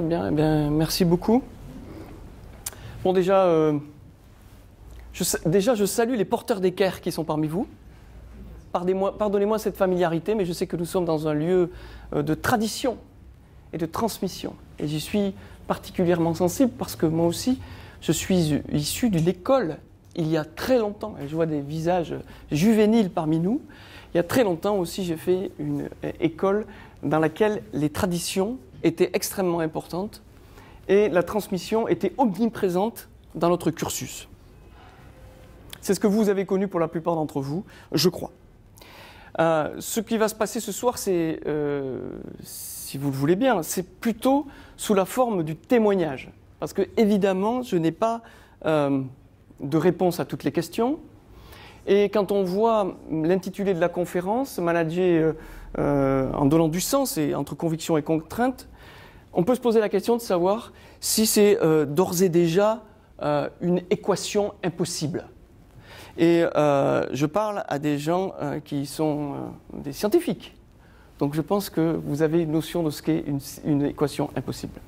très bien. Eh bien, merci beaucoup. Bon, déjà, je salue les porteurs d'équerre qui sont parmi vous. Pardonnez-moi cette familiarité, mais je sais que nous sommes dans un lieu de tradition et de transmission. Et j'y suis particulièrement sensible parce que moi aussi, je suis issu d'une école il y a très longtemps. Et je vois des visages juvéniles parmi nous. Il y a très longtemps aussi, j'ai fait une école dans laquelle les traditions étaient extrêmement importantes et la transmission était omniprésente dans notre cursus. C'est ce que vous avez connu pour la plupart d'entre vous, je crois. Ce qui va se passer ce soir, c'est, si vous le voulez bien, c'est plutôt sous la forme du témoignage. Parce que, évidemment, je n'ai pas de réponse à toutes les questions. Et quand on voit l'intitulé de la conférence, manager en donnant du sens et entre conviction et contrainte, on peut se poser la question de savoir si c'est d'ores et déjà une équation impossible. Et je parle à des gens qui sont des scientifiques. Donc je pense que vous avez une notion de ce qu'est une équation impossible.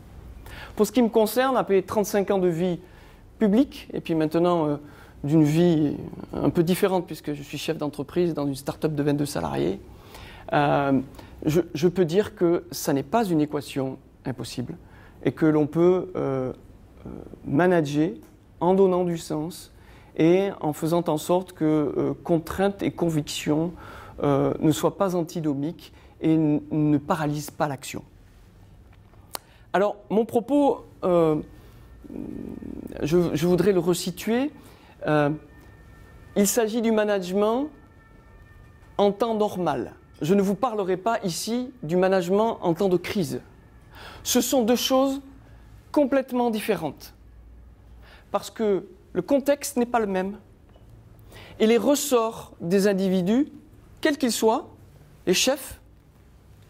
Pour ce qui me concerne, après 35 ans de vie publique, et puis maintenant d'une vie un peu différente, puisque je suis chef d'entreprise dans une start-up de 22 salariés, je peux dire que ça n'est pas une équation impossible, et que l'on peut manager en donnant du sens, et en faisant en sorte que contrainte et conviction ne soient pas antinomiques et ne paralysent pas l'action. Alors, mon propos, je voudrais le resituer. Il s'agit du management en temps normal. Je ne vous parlerai pas ici du management en temps de crise. Ce sont deux choses complètement différentes. Parce que le contexte n'est pas le même. Et les ressorts des individus, quels qu'ils soient, les chefs,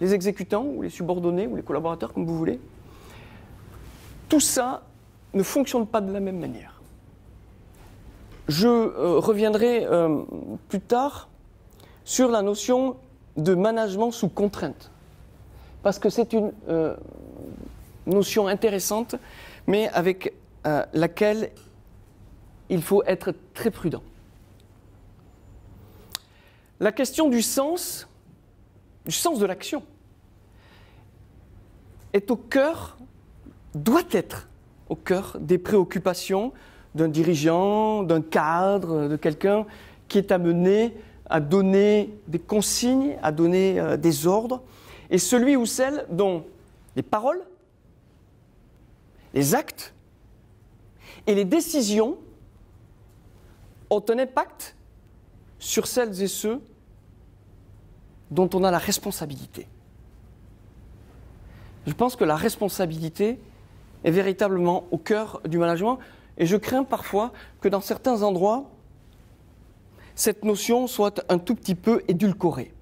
les exécutants ou les subordonnés ou les collaborateurs, comme vous voulez, tout ça ne fonctionne pas de la même manière. Je reviendrai plus tard sur la notion de management sous contrainte, parce que c'est une notion intéressante, mais avec laquelle il faut être très prudent. La question du sens de l'action, est au cœur, doit être au cœur des préoccupations d'un dirigeant, d'un cadre, de quelqu'un qui est amené à donner des consignes, à donner des ordres, et celui ou celle dont les paroles, les actes et les décisions ont un impact sur celles et ceux dont on a la responsabilité. Je pense que la responsabilité est véritablement au cœur du management et je crains parfois que dans certains endroits, cette notion soit un tout petit peu édulcorée.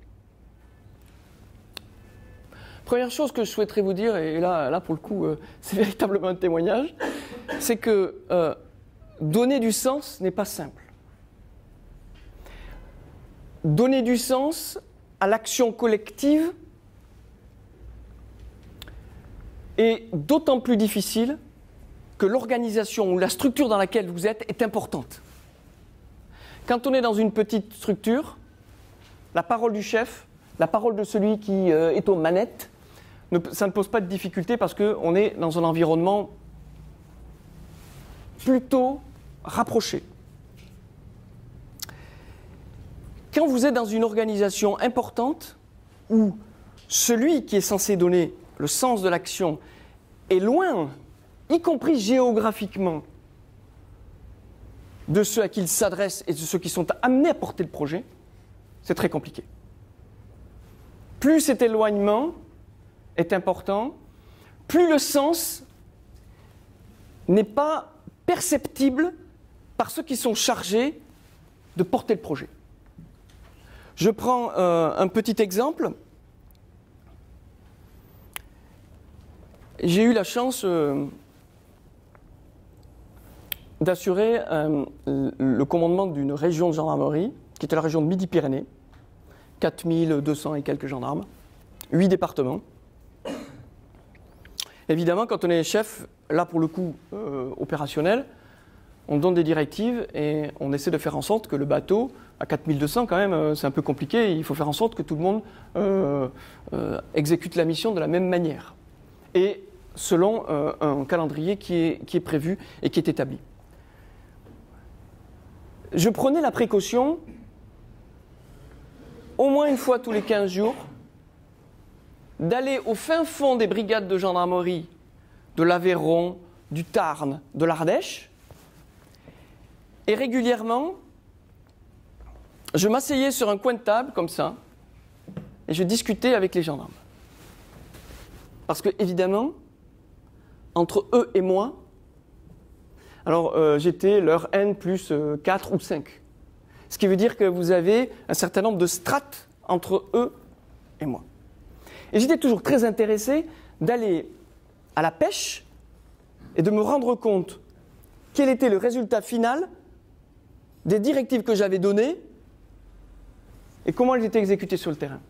Première chose que je souhaiterais vous dire, et là pour le coup, c'est véritablement un témoignage, c'est que donner du sens n'est pas simple. Donner du sens à l'action collective est d'autant plus difficile que l'organisation ou la structure dans laquelle vous êtes est importante. Quand on est dans une petite structure, la parole du chef, la parole de celui qui est aux manettes, ça ne pose pas de difficulté parce qu'on est dans un environnement plutôt rapproché. Quand vous êtes dans une organisation importante où celui qui est censé donner le sens de l'action est loin, y compris géographiquement, de ceux à qui il s'adresse et de ceux qui sont amenés à porter le projet, c'est très compliqué. Plus cet éloignement est important, plus le sens n'est pas perceptible par ceux qui sont chargés de porter le projet. Je prends un petit exemple. J'ai eu la chance d'assurer le commandement d'une région de gendarmerie, qui était la région de Midi-Pyrénées, 4200 et quelques gendarmes, 8 départements. Évidemment, quand on est chef, là pour le coup opérationnel, on donne des directives et on essaie de faire en sorte que le bateau, à 4200 quand même, c'est un peu compliqué, il faut faire en sorte que tout le monde exécute la mission de la même manière. Et selon un calendrier qui est prévu et qui est établi. Je prenais la précaution, au moins une fois tous les 15 jours, d'aller au fin fond des brigades de gendarmerie de l'Aveyron, du Tarn, de l'Ardèche, et régulièrement, je m'asseyais sur un coin de table, comme ça, et je discutais avec les gendarmes. Parce que, évidemment, entre eux et moi, alors j'étais leur N plus 4 ou 5. Ce qui veut dire que vous avez un certain nombre de strates entre eux et moi. Et j'étais toujours très intéressé d'aller à la pêche et de me rendre compte quel était le résultat final des directives que j'avais données et comment elles étaient exécutées sur le terrain.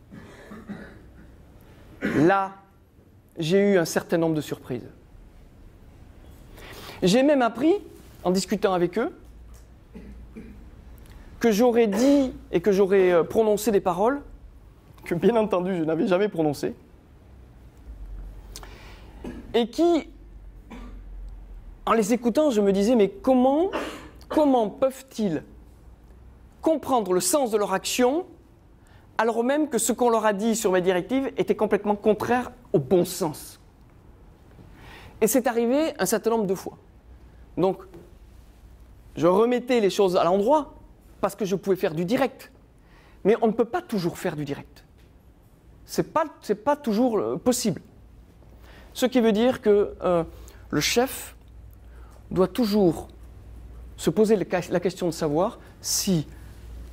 Là, j'ai eu un certain nombre de surprises. J'ai même appris, en discutant avec eux, que j'aurais dit et que j'aurais prononcé des paroles que, bien entendu, je n'avais jamais prononcées, et qui, en les écoutant, je me disais, mais comment peuvent-ils comprendre le sens de leur action alors même que ce qu'on leur a dit sur mes directives était complètement contraire au bon sens. Et c'est arrivé un certain nombre de fois. Donc, je remettais les choses à l'endroit parce que je pouvais faire du direct. Mais on ne peut pas toujours faire du direct. Ce n'est pas toujours possible. Ce qui veut dire que le chef doit toujours se poser la question de savoir si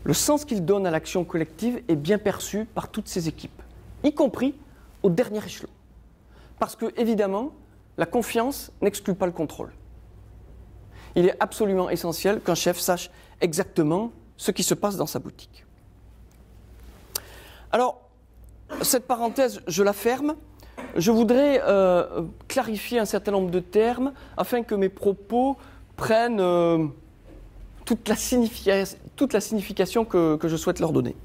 le sens qu'il donne à l'action collective est bien perçu par toutes ses équipes, y compris au dernier échelon. Parce que, évidemment, la confiance n'exclut pas le contrôle. Il est absolument essentiel qu'un chef sache exactement ce qui se passe dans sa boutique. Alors, cette parenthèse, je la ferme. Je voudrais clarifier un certain nombre de termes afin que mes propos prennent toute la signification que je souhaite leur donner.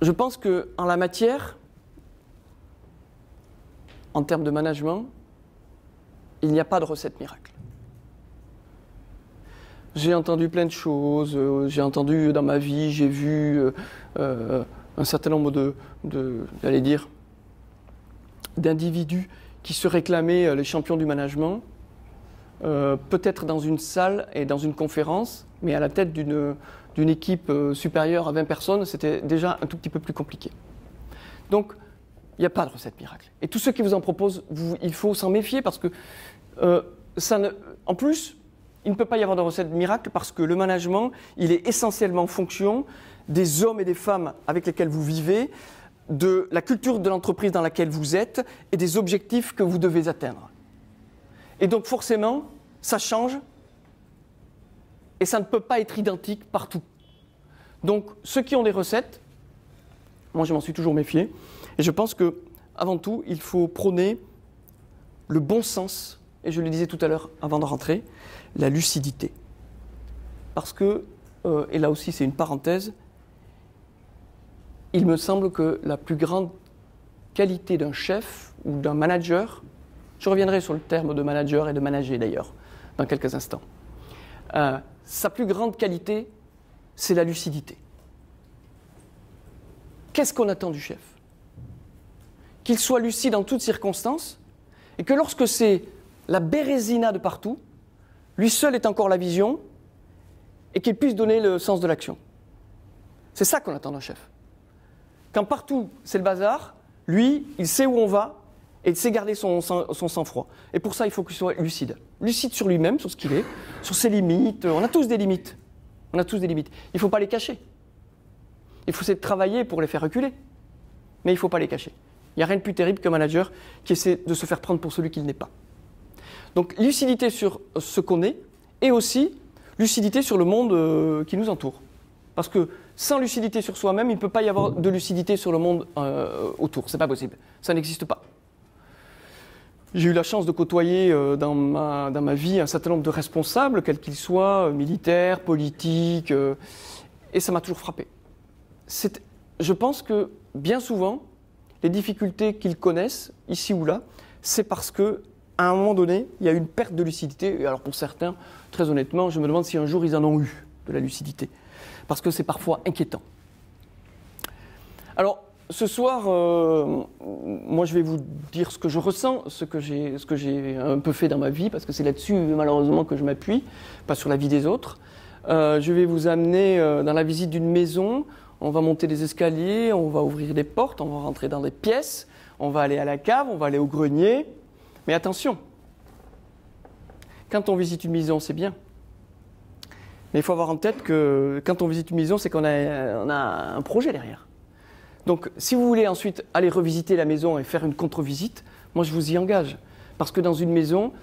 Je pense qu'en la matière, en termes de management, il n'y a pas de recette miracle. J'ai entendu plein de choses, j'ai entendu dans ma vie, j'ai vu un certain nombre j'allais dire, d'individus qui se réclamaient les champions du management, peut-être dans une salle et dans une conférence, mais à la tête d'une équipe supérieure à 20 personnes, c'était déjà un tout petit peu plus compliqué. Donc, il n'y a pas de recette miracle. Et tous ceux qui vous en proposent, il faut s'en méfier parce que, en plus, il ne peut pas y avoir de recette miracle parce que le management, il est essentiellement en fonction des hommes et des femmes avec lesquels vous vivez, de la culture de l'entreprise dans laquelle vous êtes et des objectifs que vous devez atteindre. Et donc forcément, ça change et ça ne peut pas être identique partout. Donc ceux qui ont des recettes, moi je m'en suis toujours méfié, et je pense qu'avant tout, il faut prôner le bon sens, et je le disais tout à l'heure avant de rentrer, la lucidité. Parce que, et là aussi c'est une parenthèse, il me semble que la plus grande qualité d'un chef ou d'un manager, je reviendrai sur le terme de manager et de manager d'ailleurs, dans quelques instants. Sa plus grande qualité, c'est la lucidité. Qu'est-ce qu'on attend du chef ? Qu'il soit lucide en toutes circonstances et que lorsque c'est la bérésina de partout, lui seul ait encore la vision et qu'il puisse donner le sens de l'action. C'est ça qu'on attend d'un chef. Quand partout c'est le bazar, lui, il sait où on va et il sait garder son sang-froid. Et pour ça, il faut qu'il soit lucide. Lucide sur lui-même, sur ce qu'il est, sur ses limites. On a tous des limites. On a tous des limites. Il ne faut pas les cacher. Il faut essayer de travailler pour les faire reculer. Mais il ne faut pas les cacher. Il n'y a rien de plus terrible qu'un manager qui essaie de se faire prendre pour celui qu'il n'est pas. Donc, lucidité sur ce qu'on est et aussi lucidité sur le monde qui nous entoure. Parce que sans lucidité sur soi-même, il ne peut pas y avoir de lucidité sur le monde autour. C'est pas possible. Ça n'existe pas. J'ai eu la chance de côtoyer dans ma vie un certain nombre de responsables, quels qu'ils soient, militaires, politiques, et ça m'a toujours frappé. Je pense que bien souvent, les difficultés qu'ils connaissent, ici ou là, c'est parce qu'à un moment donné, il y a une perte de lucidité. Et alors pour certains, très honnêtement, je me demande si un jour ils en ont eu de la lucidité. Parce que c'est parfois inquiétant. Alors, ce soir, moi je vais vous dire ce que je ressens, ce que j'ai un peu fait dans ma vie, parce que c'est là-dessus malheureusement que je m'appuie, pas sur la vie des autres. Je vais vous amener dans la visite d'une maison, on va monter des escaliers, on va ouvrir des portes, on va rentrer dans des pièces, on va aller à la cave, on va aller au grenier. Mais attention, quand on visite une maison, c'est bien. Mais il faut avoir en tête que quand on visite une maison, c'est qu'on a un projet derrière. Donc, si vous voulez ensuite aller revisiter la maison et faire une contre-visite, moi je vous y engage. Parce que dans une maison,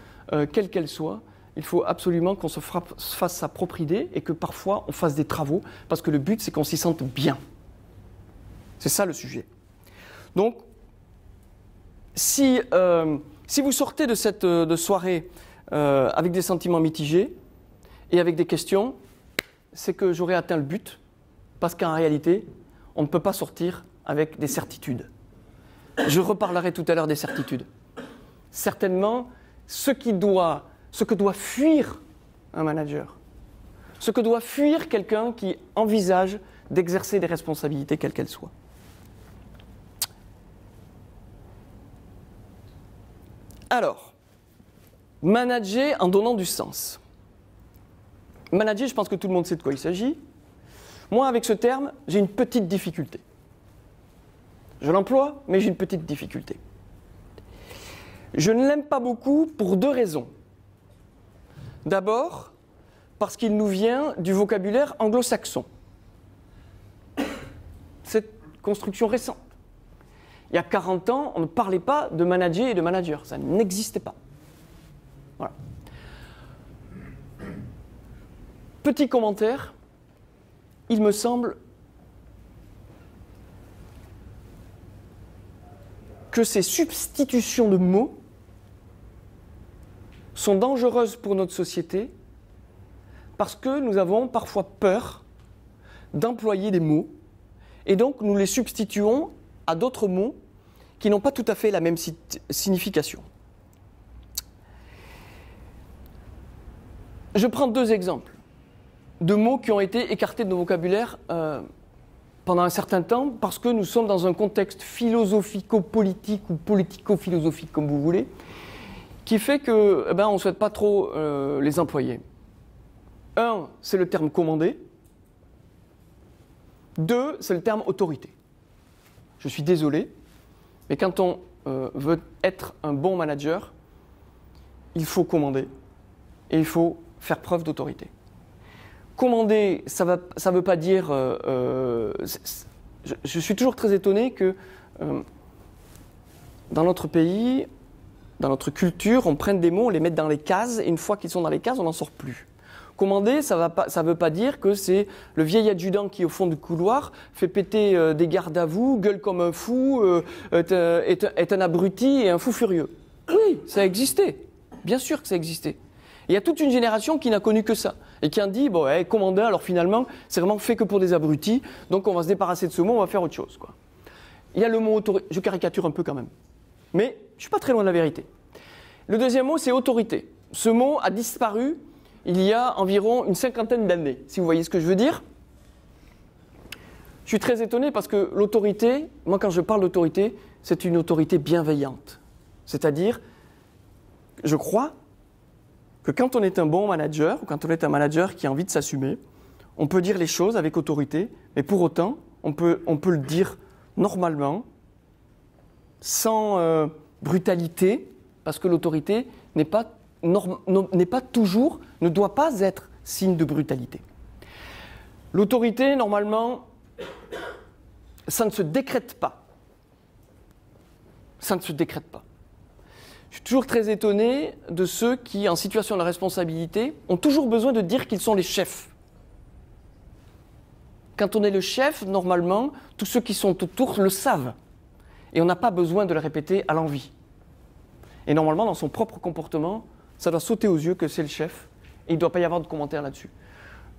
quelle qu'elle soit, il faut absolument qu'on se fasse sa propre idée et que parfois on fasse des travaux, parce que le but c'est qu'on s'y sente bien. C'est ça le sujet. Donc, si vous sortez de cette soirée avec des sentiments mitigés et avec des questions, c'est que j'aurais atteint le but, parce qu'en réalité, on ne peut pas sortir avec des certitudes. Je reparlerai tout à l'heure des certitudes. Certainement, ce que doit fuir un manager, ce que doit fuir quelqu'un qui envisage d'exercer des responsabilités quelles qu'elles soient. Alors, manager en donnant du sens. Manager, je pense que tout le monde sait de quoi il s'agit. Moi, avec ce terme, j'ai une petite difficulté. Je l'emploie, mais j'ai une petite difficulté. Je ne l'aime pas beaucoup pour deux raisons. D'abord, parce qu'il nous vient du vocabulaire anglo-saxon. Cette construction récente. Il y a 40 ans, on ne parlait pas de manager et de manager. Ça n'existait pas. Voilà. Petit commentaire. Il me semble que ces substitutions de mots sont dangereuses pour notre société parce que nous avons parfois peur d'employer des mots et donc nous les substituons à d'autres mots qui n'ont pas tout à fait la même signification. Je prends deux exemples de mots qui ont été écartés de nos vocabulaires pendant un certain temps parce que nous sommes dans un contexte philosophico-politique ou politico-philosophique, comme vous voulez, qui fait que on ne souhaite pas trop les employer. Un, c'est le terme commandé. Deux, c'est le terme autorité. Je suis désolé, mais quand on veut être un bon manager, il faut commander et il faut faire preuve d'autorité. Commander, ça veut pas dire... je suis toujours très étonné que dans notre pays, dans notre culture, on prenne des mots, on les mette dans les cases, et une fois qu'ils sont dans les cases, on n'en sort plus. Commander, ça veut pas dire que c'est le vieil adjudant qui, au fond du couloir, fait péter des gardes à vous, gueule comme un fou, est un abruti et un fou furieux. Oui, ça a existé. Bien sûr que ça a existé. Il y a toute une génération qui n'a connu que ça et qui a dit bon, commander, alors finalement, c'est vraiment fait que pour des abrutis, donc on va se débarrasser de ce mot, on va faire autre chose, quoi. Il y a le mot autorité, je caricature un peu quand même, mais je ne suis pas très loin de la vérité. Le deuxième mot, c'est autorité. Ce mot a disparu il y a environ une 50aine d'années, si vous voyez ce que je veux dire. Je suis très étonné parce que l'autorité, moi quand je parle d'autorité, c'est une autorité bienveillante. C'est-à-dire, je crois que quand on est un bon manager, ou quand on est un manager qui a envie de s'assumer, on peut dire les choses avec autorité, mais pour autant, on peut le dire normalement, sans brutalité, parce que l'autorité ne doit pas être signe de brutalité. L'autorité, normalement, ça ne se décrète pas. Ça ne se décrète pas. Je suis toujours très étonné de ceux qui, en situation de responsabilité, ont toujours besoin de dire qu'ils sont les chefs. quand on est le chef, normalement, tous ceux qui sont autour le savent. Et on n'a pas besoin de le répéter à l'envi. Et normalement, dans son propre comportement, ça doit sauter aux yeux que c'est le chef. Et il ne doit pas y avoir de commentaires là-dessus.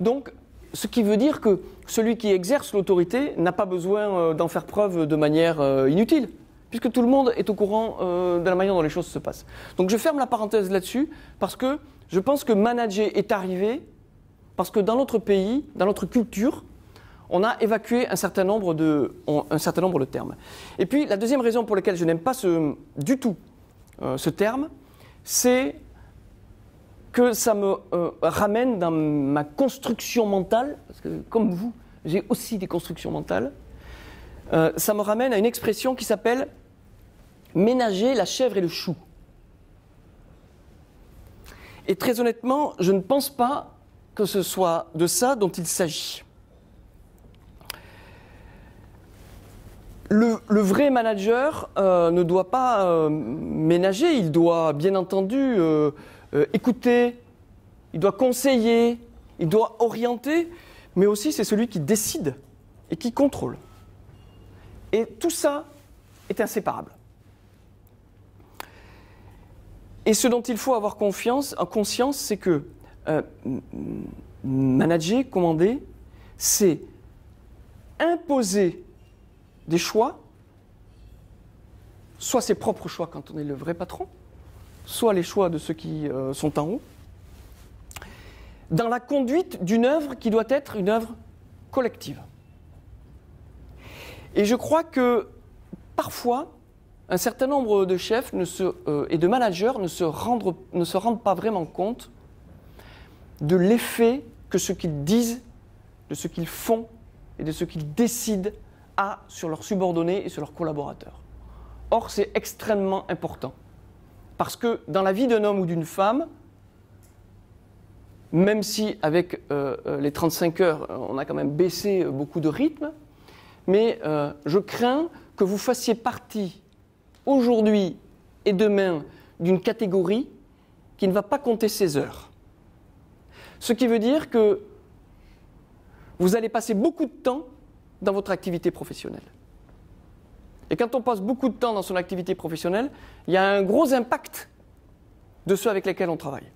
Donc, ce qui veut dire que celui qui exerce l'autorité n'a pas besoin d'en faire preuve de manière inutile, puisque tout le monde est au courant de la manière dont les choses se passent. Donc je ferme la parenthèse là-dessus, parce que je pense que manager est arrivé, parce que dans notre pays, dans notre culture, on a évacué un certain nombre de termes. Et puis la deuxième raison pour laquelle je n'aime pas du tout ce terme, c'est que ça me ramène dans ma construction mentale, parce que comme vous, j'ai aussi des constructions mentales, ça me ramène à une expression qui s'appelle « ménager la chèvre et le chou ». Et très honnêtement, je ne pense pas que ce soit de ça dont il s'agit. Le vrai manager ne doit pas ménager, il doit bien entendu écouter, il doit conseiller, il doit orienter, mais aussi c'est celui qui décide et qui contrôle. Et tout ça est inséparable. Et ce dont il faut avoir conscience, c'est que manager, commander, c'est imposer des choix, soit ses propres choix quand on est le vrai patron, soit les choix de ceux qui sont en haut, dans la conduite d'une œuvre qui doit être une œuvre collective. Et je crois que parfois, un certain nombre de chefs et de managers ne se rendent pas vraiment compte de l'effet que ce qu'ils disent, de ce qu'ils font et de ce qu'ils décident a sur leurs subordonnés et sur leurs collaborateurs. Or, c'est extrêmement important. Parce que dans la vie d'un homme ou d'une femme, même si avec les 35 heures, on a quand même baissé beaucoup de rythme, mais je crains que vous fassiez partie aujourd'hui et demain d'une catégorie qui ne va pas compter ses heures. Ce qui veut dire que vous allez passer beaucoup de temps dans votre activité professionnelle. Et quand on passe beaucoup de temps dans son activité professionnelle, il y a un gros impact de ceux avec lesquels on travaille.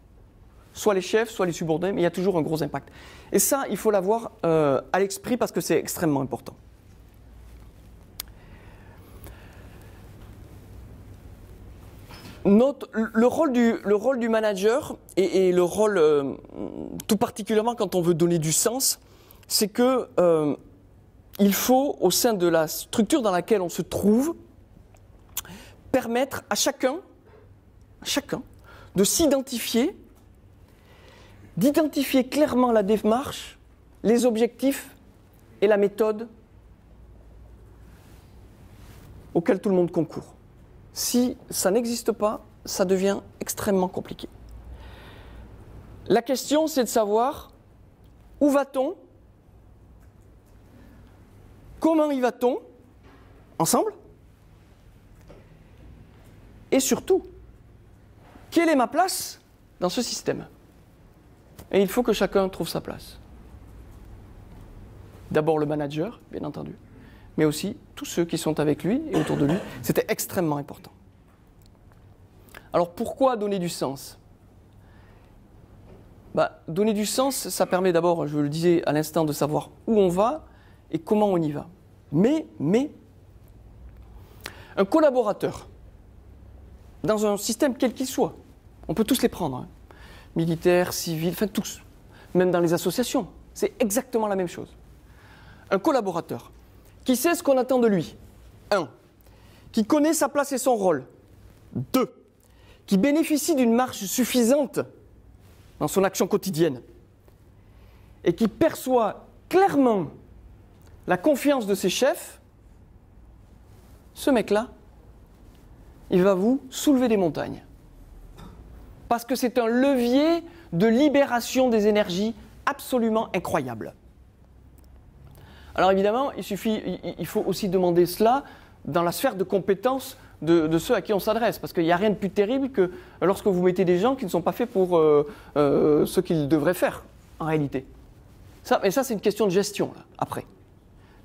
Soit les chefs, soit les subordonnés, mais il y a toujours un gros impact. Et ça, il faut l'avoir à l'esprit parce que c'est extrêmement important. Le rôle du manager et le rôle, tout particulièrement quand on veut donner du sens, c'est que il faut, au sein de la structure dans laquelle on se trouve, permettre à chacun de s'identifier, d'identifier clairement la démarche, les objectifs et la méthode auxquels tout le monde concourt. Si ça n'existe pas, ça devient extrêmement compliqué. La question, c'est de savoir où va-t-on, comment y va-t-on, ensemble, et surtout, quelle est ma place dans ce système? Et il faut que chacun trouve sa place. D'abord le manager, bien entendu, mais aussi tous ceux qui sont avec lui et autour de lui. C'était extrêmement important. Alors pourquoi donner du sens? Donner du sens, ça permet d'abord, je le disais à l'instant, de savoir où on va et comment on y va. Mais un collaborateur, dans un système quel qu'il soit, on peut tous les prendre, hein, militaires, civils, enfin tous, même dans les associations, c'est exactement la même chose. Un collaborateur qui sait ce qu'on attend de lui, 1, qui connaît sa place et son rôle, 2, qui bénéficie d'une marge suffisante dans son action quotidienne et qui perçoit clairement la confiance de ses chefs, ce mec-là, il va vous soulever des montagnes. Parce que c'est un levier de libération des énergies absolument incroyable. Alors évidemment, il faut aussi demander cela dans la sphère de compétences de ceux à qui on s'adresse. Parce qu'il n'y a rien de plus terrible que lorsque vous mettez des gens qui ne sont pas faits pour ce qu'ils devraient faire, en réalité. Mais ça, c'est une question de gestion, là, après.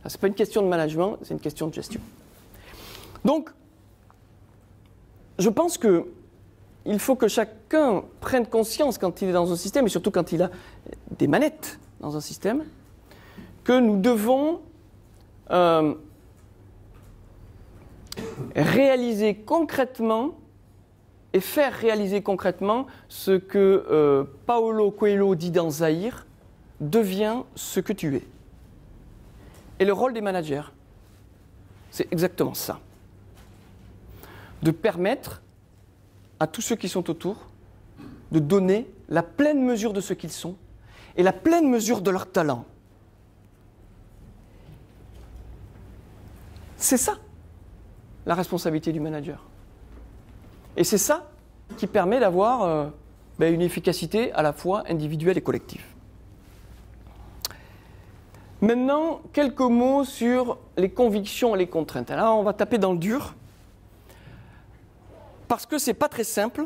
Ce n'est pas une question de management, c'est une question de gestion. Donc, je pense qu'il faut que chacun prenne conscience quand il est dans un système, et surtout quand il a des manettes dans un système, que nous devons réaliser concrètement et faire réaliser concrètement ce que Paulo Coelho dit dans Zahir, deviens ce que tu es. Et le rôle des managers, c'est exactement ça. De permettre à tous ceux qui sont autour de donner la pleine mesure de ce qu'ils sont et la pleine mesure de leur talent. C'est ça, la responsabilité du manager. Et c'est ça qui permet d'avoir une efficacité à la fois individuelle et collective. Maintenant, quelques mots sur les convictions et les contraintes. Alors, on va taper dans le dur, parce que ce n'est pas très simple.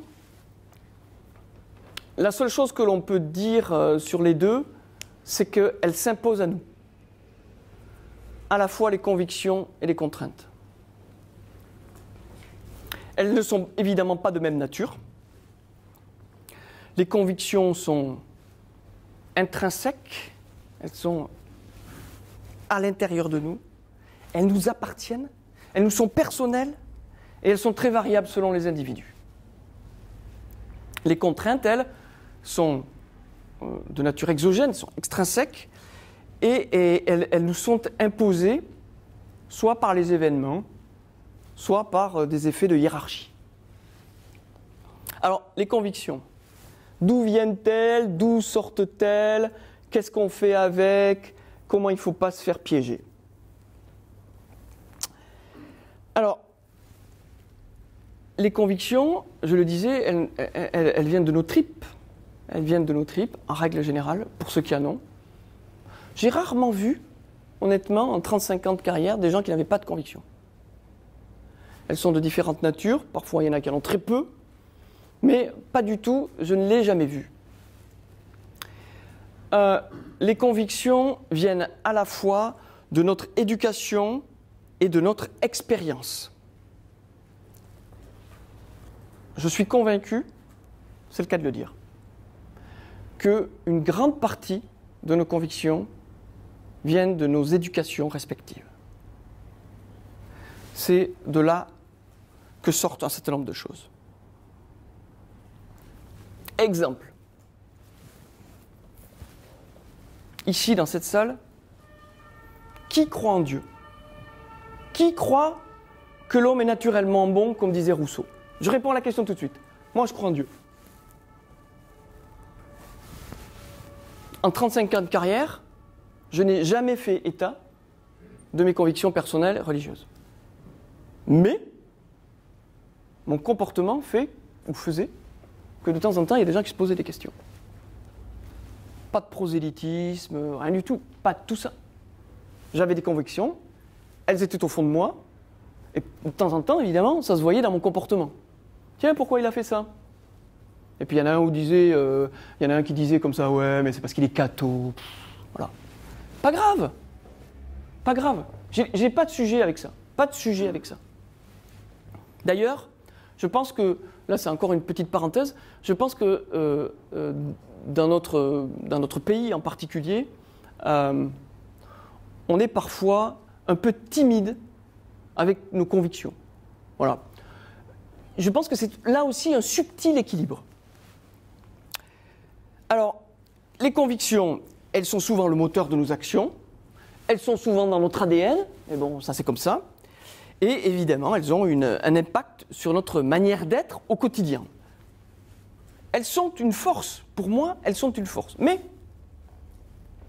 La seule chose que l'on peut dire sur les deux, c'est qu'elles s'imposent à nous. À la fois les convictions et les contraintes. Elles ne sont évidemment pas de même nature. Les convictions sont intrinsèques, elles sont à l'intérieur de nous, elles nous appartiennent, elles nous sont personnelles et elles sont très variables selon les individus. Les contraintes, elles, sont de nature exogène, sont extrinsèques et elles nous sont imposées soit par les événements, soit par des effets de hiérarchie. Alors, les convictions, d'où viennent-elles, d'où sortent-elles, qu'est-ce qu'on fait avec, comment il ne faut pas se faire piéger. Alors, les convictions, je le disais, elles viennent de nos tripes. Elles viennent de nos tripes, en règle générale, pour ceux qui en ont. J'ai rarement vu, honnêtement, en 35 ans de carrière, des gens qui n'avaient pas de convictions. Elles sont de différentes natures, parfois il y en a qui en ont très peu, mais pas du tout, je ne l'ai jamais vu. Les convictions viennent à la fois de notre éducation et de notre expérience. Je suis convaincu, c'est le cas de le dire, qu'une grande partie de nos convictions viennent de nos éducations respectives. C'est de là que sortent un certain nombre de choses. Exemple. Ici, dans cette salle, qui croit en Dieu? Qui croit que l'homme est naturellement bon, comme disait Rousseau? Je réponds à la question tout de suite. Moi, je crois en Dieu. En 35 ans de carrière, je n'ai jamais fait état de mes convictions personnelles et religieuses. Mais mon comportement fait, ou faisait, que de temps en temps, il y a des gens qui se posaient des questions. Pas de prosélytisme, rien du tout, pas de tout ça. J'avais des convictions, elles étaient au fond de moi, et de temps en temps, évidemment, ça se voyait dans mon comportement. Tiens, pourquoi il a fait ça? Et puis il y en a un qui disait comme ça, ouais, mais c'est parce qu'il est catho. Voilà. Pas grave. Pas grave. J'ai pas de sujet avec ça. Pas de sujet avec ça. D'ailleurs, je pense que, là c'est encore une petite parenthèse, je pense que dans notre pays en particulier, on est parfois un peu timide avec nos convictions. Voilà. Je pense que c'est là aussi un subtil équilibre. Alors, les convictions, elles sont souvent le moteur de nos actions, elles sont souvent dans notre ADN, et bon, ça c'est comme ça, et évidemment, elles ont un impact sur notre manière d'être au quotidien. Elles sont une force, pour moi, elles sont une force. Mais,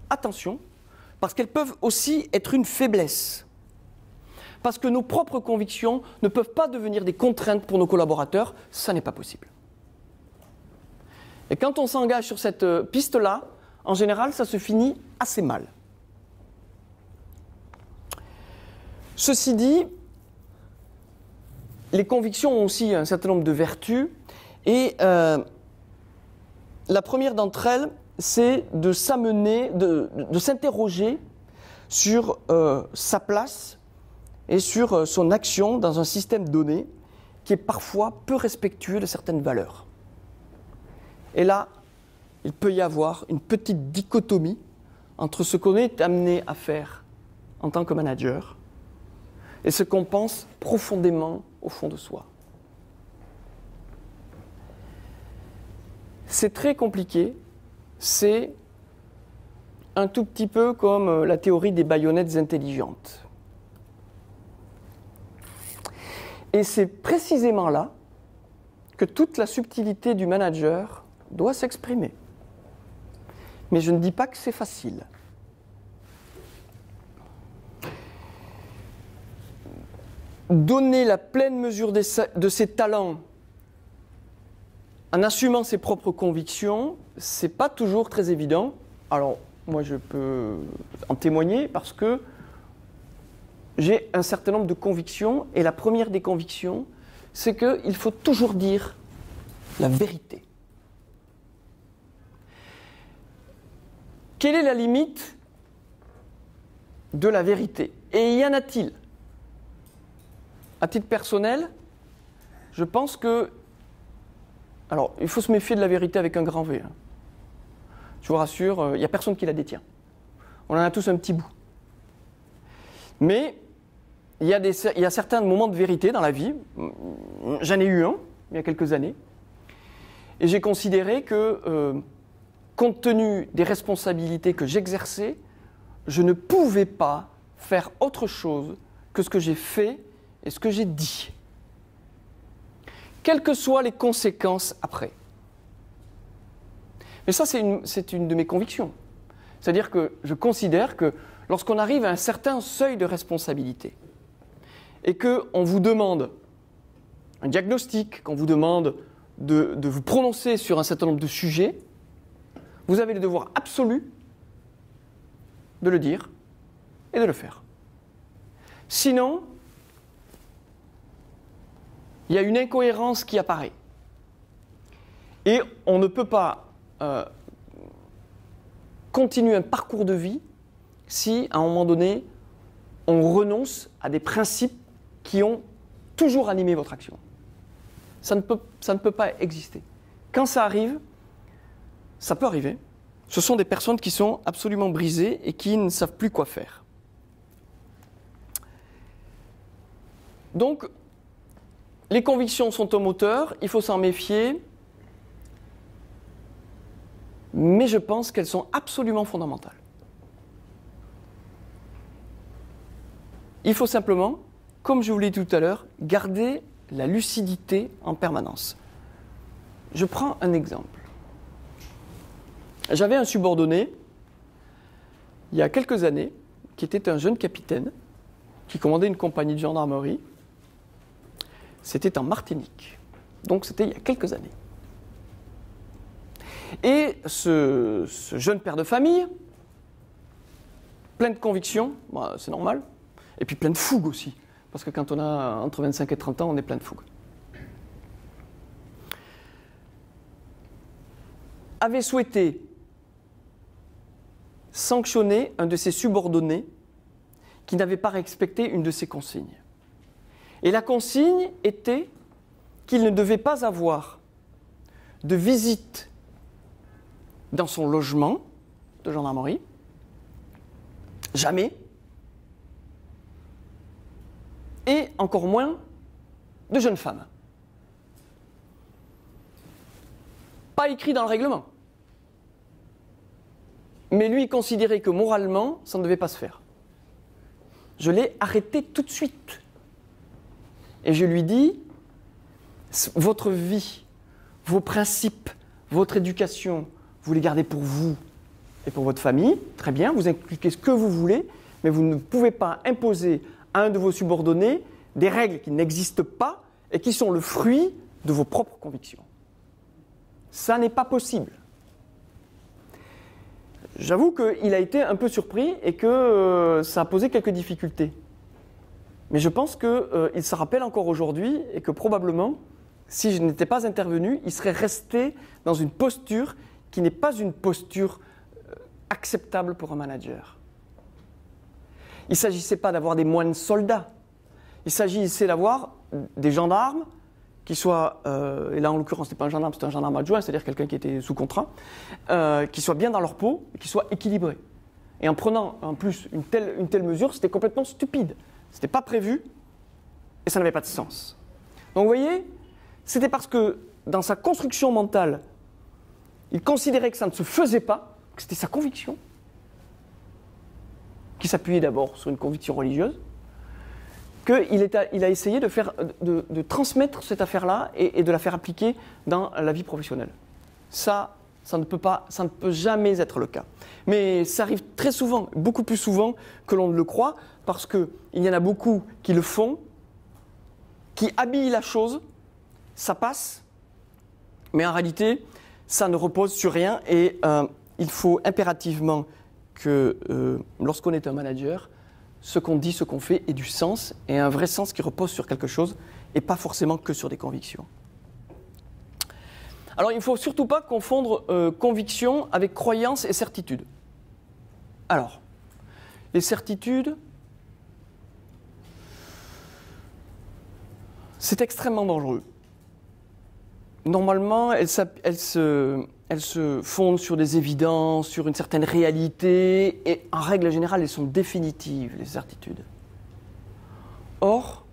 attention, parce qu'elles peuvent aussi être une faiblesse. Parce que nos propres convictions ne peuvent pas devenir des contraintes pour nos collaborateurs, ça n'est pas possible. Et quand on s'engage sur cette piste-là, en général, ça se finit assez mal. Ceci dit, les convictions ont aussi un certain nombre de vertus, et la première d'entre elles, c'est de s'interroger sur sa place et sur son action dans un système donné qui est parfois peu respectueux de certaines valeurs. Et là, il peut y avoir une petite dichotomie entre ce qu'on est amené à faire en tant que manager et ce qu'on pense profondément au fond de soi. C'est très compliqué, c'est un tout petit peu comme la théorie des baïonnettes intelligentes. Et c'est précisément là que toute la subtilité du manager doit s'exprimer. Mais je ne dis pas que c'est facile. Donner la pleine mesure de ses talents en assumant ses propres convictions, c'est pas toujours très évident. Alors, moi je peux en témoigner parce que j'ai un certain nombre de convictions, et la première des convictions, c'est qu'il faut toujours dire la vérité. Quelle est la limite de la vérité? Et y en a-t-il? À titre personnel, je pense que... Alors, il faut se méfier de la vérité avec un grand V. Je vous rassure, il n'y a personne qui la détient. On en a tous un petit bout. Mais il y a certains moments de vérité dans la vie. J'en ai eu un, il y a quelques années. Et j'ai considéré que, compte tenu des responsabilités que j'exerçais, je ne pouvais pas faire autre chose que ce que j'ai fait et ce que j'ai dit. Quelles que soient les conséquences après. Mais ça, c'est une de mes convictions. C'est-à-dire que je considère que lorsqu'on arrive à un certain seuil de responsabilité et qu'on vous demande un diagnostic, qu'on vous demande de vous prononcer sur un certain nombre de sujets, vous avez le devoir absolu de le dire et de le faire. Sinon, il y a une incohérence qui apparaît. Et on ne peut pas continuer un parcours de vie si, à un moment donné, on renonce à des principes qui ont toujours animé votre action. Ça ne peut pas exister. Quand ça arrive, ça peut arriver, ce sont des personnes qui sont absolument brisées et qui ne savent plus quoi faire. Donc, les convictions sont au moteur, il faut s'en méfier, mais je pense qu'elles sont absolument fondamentales. Il faut simplement, comme je vous l'ai dit tout à l'heure, garder la lucidité en permanence. Je prends un exemple. J'avais un subordonné, il y a quelques années, qui était un jeune capitaine, qui commandait une compagnie de gendarmerie. C'était en Martinique. Donc c'était il y a quelques années. Et ce jeune père de famille, plein de convictions, bah, c'est normal, et puis plein de fougue aussi, parce que quand on a entre 25 et 30 ans, on est plein de fougue. Avait souhaité sanctionner un de ses subordonnés qui n'avait pas respecté une de ses consignes. Et la consigne était qu'il ne devait pas avoir de visite dans son logement de gendarmerie, jamais, et encore moins de jeunes femmes. Pas écrit dans le règlement. Mais lui considérait que moralement, ça ne devait pas se faire. Je l'ai arrêté tout de suite. Et je lui dis, votre vie, vos principes, votre éducation, vous les gardez pour vous et pour votre famille, très bien, vous inculquez ce que vous voulez, mais vous ne pouvez pas imposer à un de vos subordonnés des règles qui n'existent pas et qui sont le fruit de vos propres convictions. Ça n'est pas possible. J'avoue qu'il a été un peu surpris et que ça a posé quelques difficultés. Mais je pense qu'il se rappelle encore aujourd'hui et que probablement, si je n'étais pas intervenu, il serait resté dans une posture qui n'est pas une posture acceptable pour un manager. Il ne s'agissait pas d'avoir des moines soldats. Il s'agissait d'avoir des gendarmes qui soient, et là en l'occurrence ce n'était pas un gendarme, c'était un gendarme adjoint, c'est-à-dire quelqu'un qui était sous contrat, qui soient bien dans leur peau et qui soient équilibrés. Et en prenant en plus une telle mesure, c'était complètement stupide. Ce n'était pas prévu et ça n'avait pas de sens. Donc vous voyez, c'était parce que dans sa construction mentale, il considérait que ça ne se faisait pas, que c'était sa conviction, qui s'appuyait d'abord sur une conviction religieuse, qu'il a essayé de transmettre cette affaire-là et de la faire appliquer dans la vie professionnelle. Ça ne peut jamais être le cas. Mais ça arrive très souvent, beaucoup plus souvent que l'on ne le croit, parce qu'il y en a beaucoup qui le font, qui habillent la chose, ça passe, mais en réalité, ça ne repose sur rien et il faut impérativement que lorsqu'on est un manager, ce qu'on dit, ce qu'on fait ait du sens et un vrai sens qui repose sur quelque chose et pas forcément que sur des convictions. Alors il ne faut surtout pas confondre conviction avec croyance et certitude. Alors, les certitudes, c'est extrêmement dangereux. Normalement, elles se fondent sur des évidences, sur une certaine réalité, et en règle générale, elles sont définitives, les certitudes. Or,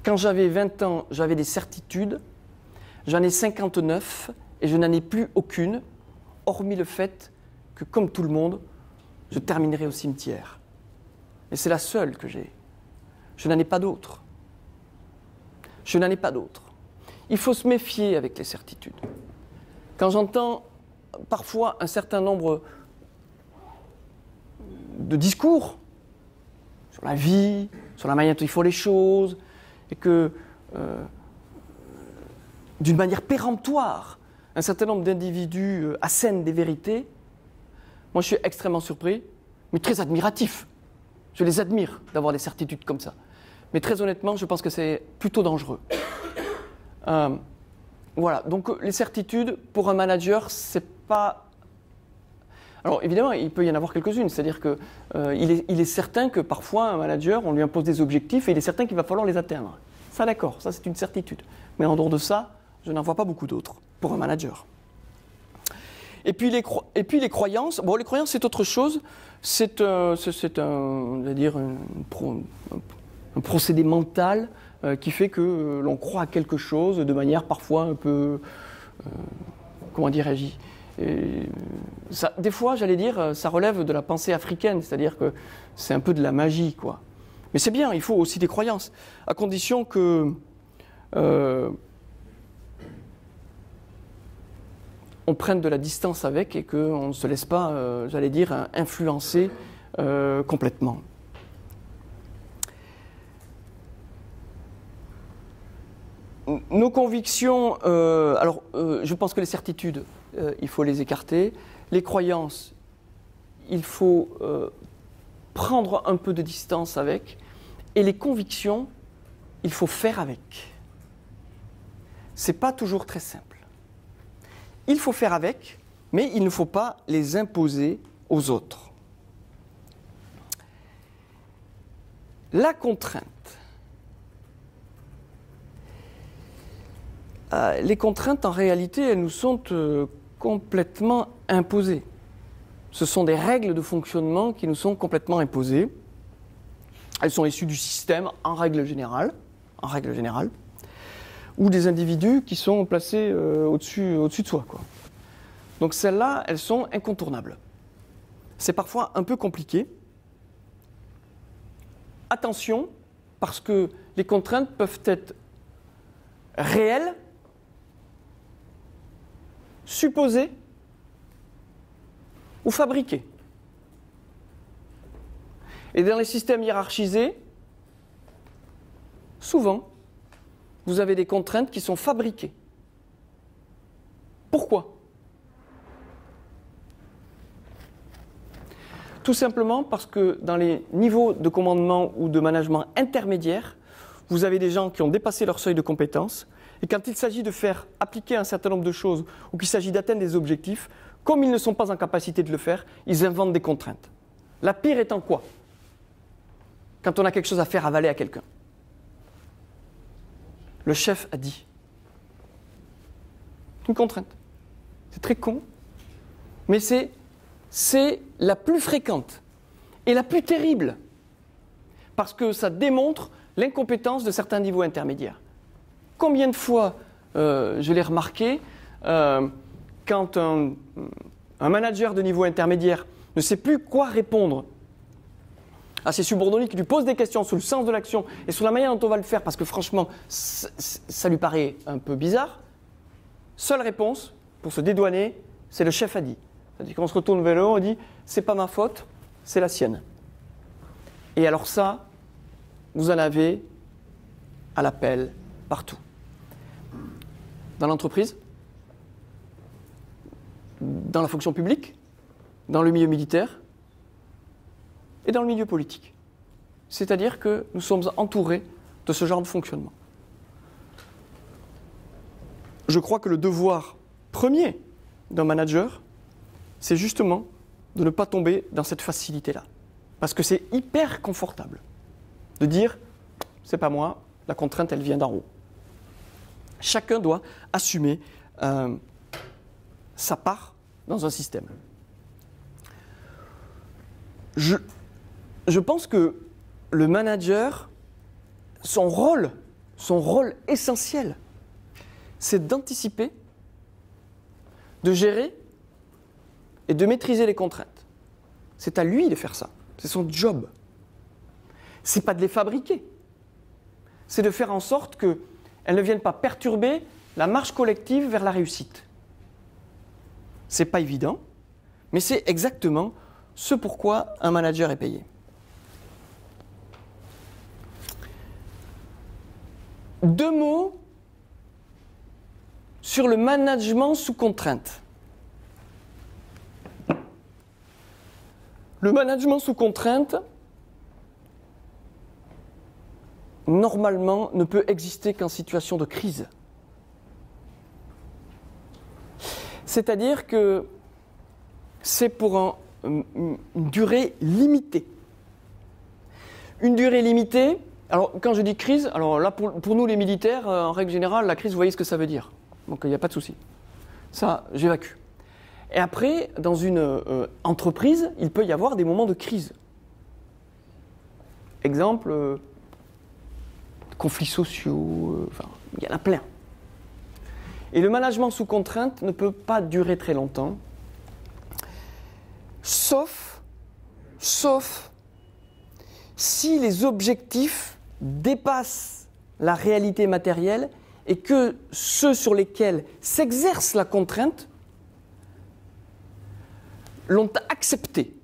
quand j'avais 20 ans, j'avais des certitudes, j'en ai 59, et je n'en ai plus aucune, hormis le fait que, comme tout le monde, je terminerai au cimetière. Et c'est la seule que j'ai. Je n'en ai pas d'autre. Je n'en ai pas d'autre. Il faut se méfier avec les certitudes. Quand j'entends parfois un certain nombre de discours sur la vie, sur la manière dont il faut les choses, et que, d'une manière péremptoire, un certain nombre d'individus assènent des vérités, moi je suis extrêmement surpris, mais très admiratif. Je les admire d'avoir des certitudes comme ça. Mais très honnêtement, je pense que c'est plutôt dangereux. Voilà, donc les certitudes, pour un manager, c'est pas... Alors évidemment, il peut y en avoir quelques-unes, c'est-à-dire qu'il est certain que parfois, un manager, on lui impose des objectifs et il est certain qu'il va falloir les atteindre. Ça d'accord, ça c'est une certitude. Mais en dehors de ça, je n'en vois pas beaucoup d'autres pour un manager. Et puis les croyances, bon les croyances c'est autre chose, c'est un procédé mental qui fait que l'on croit à quelque chose de manière parfois un peu, comment dirais-je, des fois j'allais dire ça relève de la pensée africaine, c'est-à-dire que c'est un peu de la magie quoi. Mais c'est bien, il faut aussi des croyances, à condition que on prenne de la distance avec et qu'on ne se laisse pas, j'allais dire, influencer complètement. Nos convictions, je pense que les certitudes, il faut les écarter. Les croyances, il faut prendre un peu de distance avec. Et les convictions, il faut faire avec. C'est pas toujours très simple. Il faut faire avec, mais il ne faut pas les imposer aux autres. La contrainte. Les contraintes, en réalité, elles nous sont complètement imposées. Ce sont des règles de fonctionnement qui nous sont complètement imposées. Elles sont issues du système, en règle générale, ou des individus qui sont placés au-dessus de soi, quoi. Donc celles-là, elles sont incontournables. C'est parfois un peu compliqué. Attention, parce que les contraintes peuvent être réelles, supposées ou fabriquées. Et dans les systèmes hiérarchisés, souvent, vous avez des contraintes qui sont fabriquées. Pourquoi ? Tout simplement parce que dans les niveaux de commandement ou de management intermédiaires, vous avez des gens qui ont dépassé leur seuil de compétence et quand il s'agit de faire appliquer un certain nombre de choses ou qu'il s'agit d'atteindre des objectifs, comme ils ne sont pas en capacité de le faire, ils inventent des contraintes. La pire étant quoi ? quand on a quelque chose à faire avaler à quelqu'un. Le chef a dit. C'est une contrainte. C'est très con, mais c'est la plus fréquente et la plus terrible, parce que ça démontre l'incompétence de certains niveaux intermédiaires. Combien de fois, je l'ai remarqué, quand un manager de niveau intermédiaire ne sait plus quoi répondre à ses subordonnés qui lui posent des questions sur le sens de l'action et sur la manière dont on va le faire, parce que franchement, ça lui paraît un peu bizarre, seule réponse pour se dédouaner, c'est le chef a dit. C'est-à-dire qu'on se retourne vers le haut, on dit « c'est pas ma faute, c'est la sienne ». Et alors ça, vous en avez à l'appel partout. Dans l'entreprise, dans la fonction publique, dans le milieu militaire et dans le milieu politique. C'est-à-dire que nous sommes entourés de ce genre de fonctionnement. Je crois que le devoir premier d'un manager, c'est justement de ne pas tomber dans cette facilité-là. Parce que c'est hyper confortable de dire « c'est pas moi, la contrainte elle vient d'en haut ». Chacun doit assumer sa part dans un système. Je pense que le manager, son rôle essentiel, c'est d'anticiper, de gérer et de maîtriser les contraintes. C'est à lui de faire ça. C'est son job. C'est pas de les fabriquer. C'est de faire en sorte qu'elles ne viennent pas perturber la marche collective vers la réussite. C'est pas évident, mais c'est exactement ce pourquoi un manager est payé. Deux mots sur le management sous contrainte. Le management sous contrainte, normalement, ne peut exister qu'en situation de crise. C'est-à-dire que c'est pour une durée limitée. Une durée limitée, alors quand je dis crise, alors là pour nous les militaires, en règle générale, la crise, vous voyez ce que ça veut dire. Donc il n'y a pas de souci. Ça, j'évacue. Et après, dans une entreprise, il peut y avoir des moments de crise. Exemple, conflits sociaux, enfin, il y en a plein. Et le management sous contrainte ne peut pas durer très longtemps, sauf si les objectifs dépassent la réalité matérielle et que ceux sur lesquels s'exerce la contrainte l'ont accepté.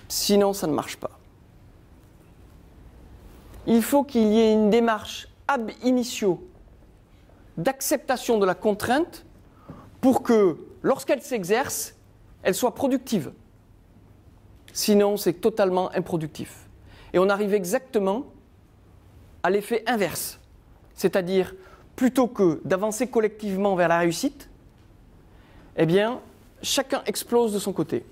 Sinon, ça ne marche pas. Il faut qu'il y ait une démarche ab initio d'acceptation de la contrainte pour que, lorsqu'elle s'exerce, elle soit productive. Sinon, c'est totalement improductif. Et on arrive exactement à l'effet inverse. C'est-à-dire, plutôt que d'avancer collectivement vers la réussite, eh bien, chacun explose de son côté.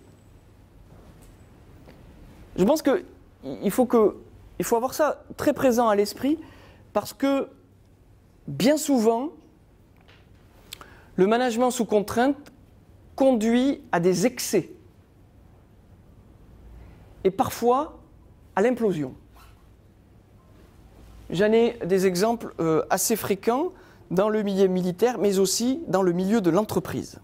Je pense qu'il faut avoir ça très présent à l'esprit parce que bien souvent, le management sous contrainte conduit à des excès et parfois à l'implosion. J'en ai des exemples assez fréquents dans le milieu militaire, mais aussi dans le milieu de l'entreprise.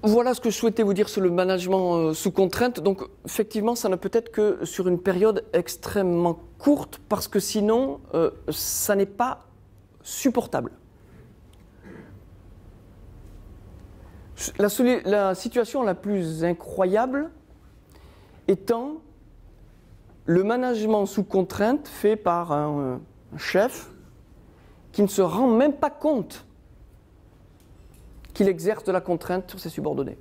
Voilà ce que je souhaitais vous dire sur le management sous contrainte. Donc, effectivement, ça ne peut être que sur une période extrêmement courte, parce que sinon, ça n'est pas supportable. La situation la plus incroyable étant le management sous contrainte fait par un chef qui ne se rend même pas compte qu'il exerce de la contrainte sur ses subordonnés.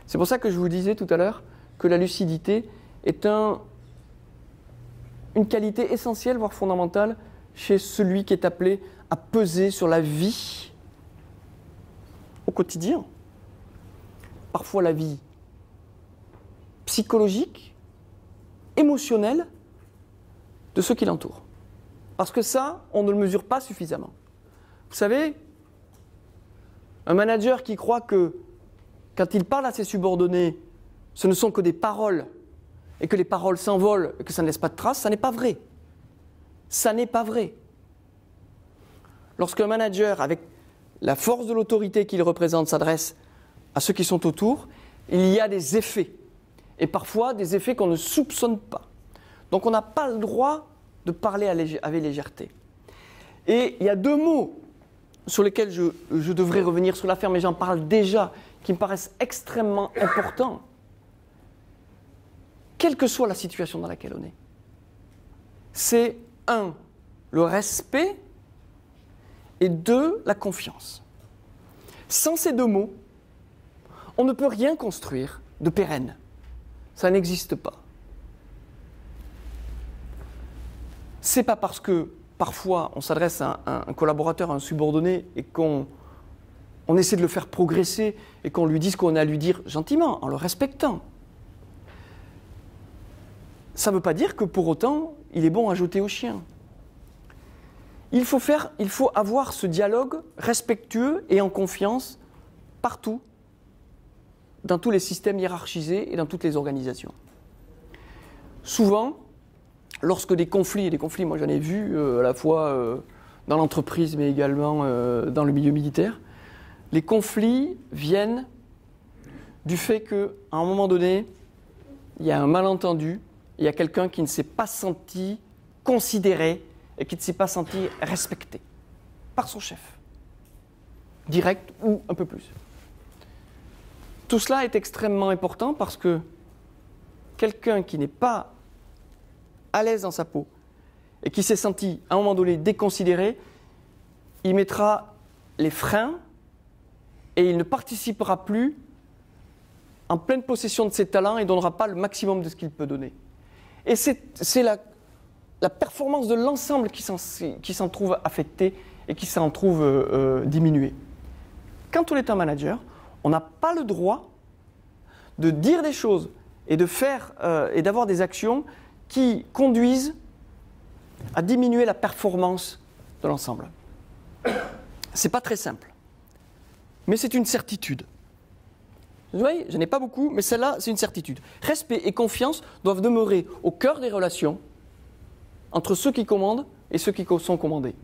C'est pour ça que je vous disais tout à l'heure que la lucidité est une qualité essentielle, voire fondamentale, chez celui qui est appelé à peser sur la vie au quotidien, parfois la vie psychologique, émotionnelle de ceux qui l'entourent. Parce que ça, on ne le mesure pas suffisamment. Vous savez, un manager qui croit que quand il parle à ses subordonnés, ce ne sont que des paroles et que les paroles s'envolent et que ça ne laisse pas de traces, ça n'est pas vrai. Ça n'est pas vrai. Lorsqu'un manager, avec la force de l'autorité qu'il représente, s'adresse à ceux qui sont autour, il y a des effets. Et parfois des effets qu'on ne soupçonne pas. Donc on n'a pas le droit de parler avec légèreté. Et il y a deux mots sur lesquels je devrais revenir sur l'affaire, mais j'en parle déjà, qui me paraissent extrêmement importants, quelle que soit la situation dans laquelle on est. C'est 1, le respect, et 2, la confiance. Sans ces deux mots, on ne peut rien construire de pérenne. Ça n'existe pas. C'est pas parce que parfois on s'adresse à un collaborateur, à un subordonné, et qu'on essaie de le faire progresser et qu'on lui dise ce qu'on a à lui dire gentiment, en le respectant. Ça ne veut pas dire que pour autant, il est bon à jeter au chien. Il faut avoir ce dialogue respectueux et en confiance partout, dans tous les systèmes hiérarchisés et dans toutes les organisations. Souvent, lorsque des conflits, moi j'en ai vu à la fois dans l'entreprise mais également dans le milieu militaire, les conflits viennent du fait qu'à un moment donné, il y a un malentendu, il y a quelqu'un qui ne s'est pas senti considéré et qui ne s'est pas senti respecté par son chef, direct ou un peu plus. Tout cela est extrêmement important parce que quelqu'un qui n'est pas à l'aise dans sa peau et qui s'est senti à un moment donné déconsidéré, il mettra les freins et il ne participera plus en pleine possession de ses talents et ne donnera pas le maximum de ce qu'il peut donner. Et c'est la performance de l'ensemble qui s'en trouve affectée et qui s'en trouve diminuée. Quand on est un manager, on n'a pas le droit de dire des choses et de faire et d'avoir des actions qui conduisent à diminuer la performance de l'ensemble. C'est pas très simple, mais c'est une certitude. Vous voyez, je n'ai pas beaucoup, mais celle-là, c'est une certitude. Respect et confiance doivent demeurer au cœur des relations entre ceux qui commandent et ceux qui sont commandés,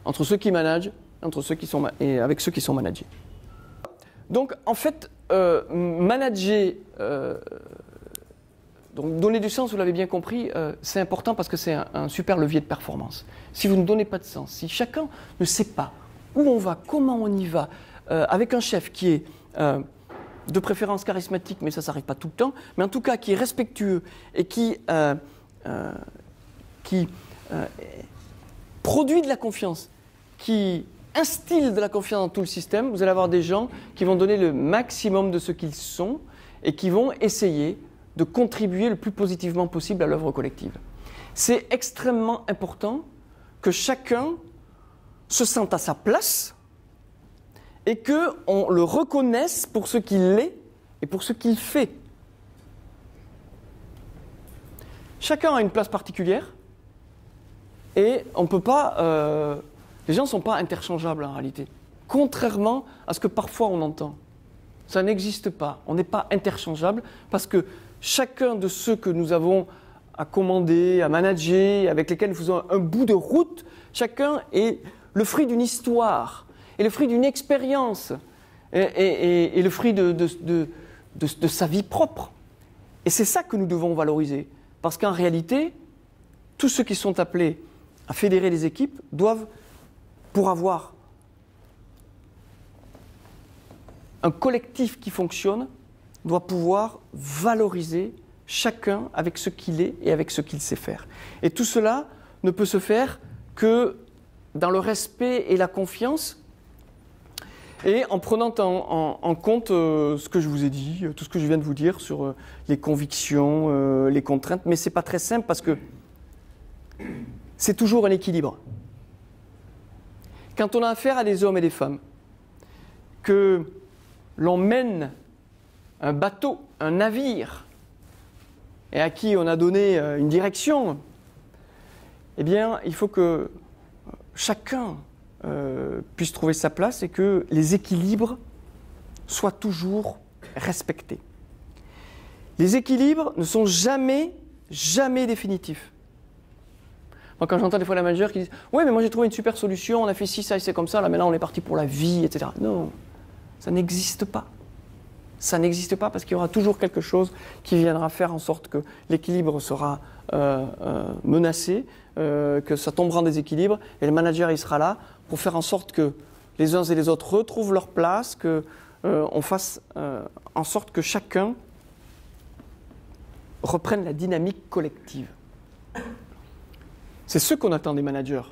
entre ceux qui managent et avec ceux qui sont managés. Donc, en fait, manager, donc donner du sens, vous l'avez bien compris, c'est important parce que c'est un super levier de performance. Si vous ne donnez pas de sens, si chacun ne sait pas où on va, comment on y va, avec un chef qui est de préférence charismatique, mais ça ne s'arrive pas tout le temps, mais en tout cas qui est respectueux et qui produit de la confiance, qui instille de la confiance dans tout le système, vous allez avoir des gens qui vont donner le maximum de ce qu'ils sont et qui vont essayer de contribuer le plus positivement possible à l'œuvre collective. C'est extrêmement important que chacun se sente à sa place et qu'on le reconnaisse pour ce qu'il est et pour ce qu'il fait. Chacun a une place particulière et on ne peut pas... les gens ne sont pas interchangeables en réalité, contrairement à ce que parfois on entend. Ça n'existe pas, on n'est pas interchangeable parce que chacun de ceux que nous avons à commander, à manager, avec lesquels nous faisons un bout de route, chacun est le fruit d'une histoire, et le fruit d'une expérience, et le fruit de sa vie propre. Et c'est ça que nous devons valoriser, parce qu'en réalité, tous ceux qui sont appelés à fédérer les équipes doivent, pour avoir un collectif qui fonctionne, doit pouvoir valoriser chacun avec ce qu'il est et avec ce qu'il sait faire. Et tout cela ne peut se faire que dans le respect et la confiance et en prenant en compte ce que je vous ai dit, tout ce que je viens de vous dire sur les convictions, les contraintes. Mais ce n'est pas très simple parce que c'est toujours un équilibre. Quand on a affaire à des hommes et des femmes que l'on mène un bateau, un navire, et à qui on a donné une direction, eh bien, il faut que chacun puisse trouver sa place et que les équilibres soient toujours respectés. Les équilibres ne sont jamais définitifs. Moi, quand j'entends des fois les managers qui disent « Ouais, mais moi j'ai trouvé une super solution, on a fait ci, ça et c'est comme ça, là maintenant on est parti pour la vie, etc. » Non, ça n'existe pas. Ça n'existe pas parce qu'il y aura toujours quelque chose qui viendra faire en sorte que l'équilibre sera menacé, que ça tombera en déséquilibre, et le manager il sera là pour faire en sorte que les uns et les autres retrouvent leur place, qu'on fasse en sorte que chacun reprenne la dynamique collective. C'est ce qu'on attend des managers.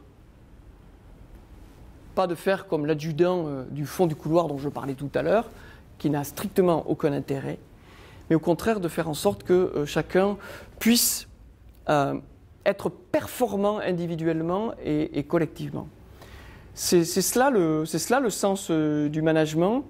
Pas de faire comme l'adjudant du fond du couloir dont je parlais tout à l'heure, qui n'a strictement aucun intérêt, mais au contraire de faire en sorte que chacun puisse être performant individuellement et collectivement. C'est cela le sens du management,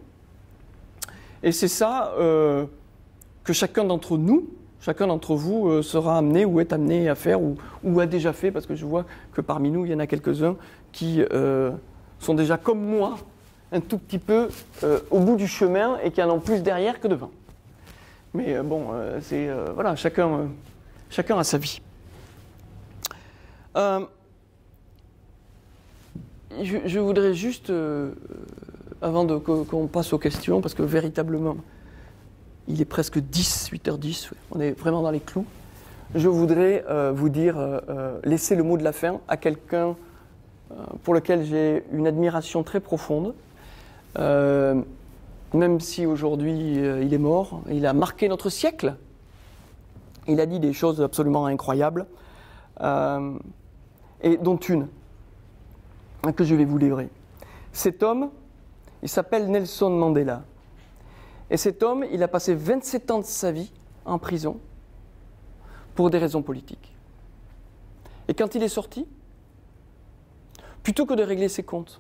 et c'est ça que chacun d'entre nous, chacun d'entre vous sera amené ou est amené à faire ou a déjà fait, parce que je vois que parmi nous, il y en a quelques-uns qui sont déjà comme moi, un tout petit peu au bout du chemin et qui en ont plus derrière que devant. Mais bon, voilà, chacun a sa vie. Je voudrais juste, avant qu'on passe aux questions, parce que véritablement, il est presque 8h10, on est vraiment dans les clous. Je voudrais vous dire, laisser le mot de la fin à quelqu'un pour lequel j'ai une admiration très profonde. Même si aujourd'hui il est mort, il a marqué notre siècle. Il a dit des choses absolument incroyables, et dont une que je vais vous livrer. Cet homme, il s'appelle Nelson Mandela. Et cet homme, il a passé 27 ans de sa vie en prison pour des raisons politiques. Et quand il est sorti, plutôt que de régler ses comptes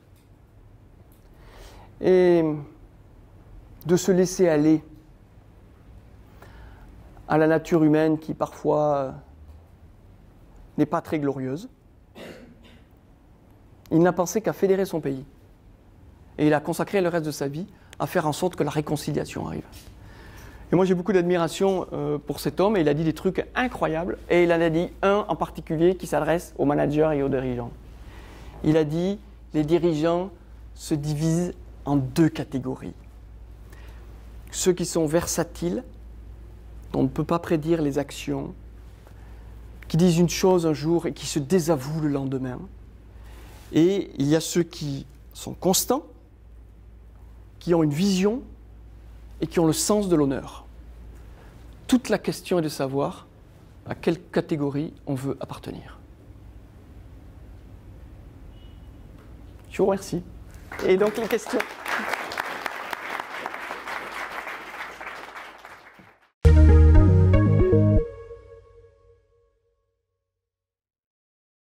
et de se laisser aller à la nature humaine qui parfois n'est pas très glorieuse, il n'a pensé qu'à fédérer son pays. Et il a consacré le reste de sa vie à faire en sorte que la réconciliation arrive. Et moi j'ai beaucoup d'admiration pour cet homme, et il a dit des trucs incroyables, et il en a dit un en particulier qui s'adresse aux managers et aux dirigeants. Il a dit, les dirigeants se divisent en deux catégories. Ceux qui sont versatiles, dont on ne peut pas prédire les actions, qui disent une chose un jour et qui se désavouent le lendemain. Et il y a ceux qui sont constants, qui ont une vision et qui ont le sens de l'honneur. Toute la question est de savoir à quelle catégorie on veut appartenir. Je vous remercie. Et donc les questions.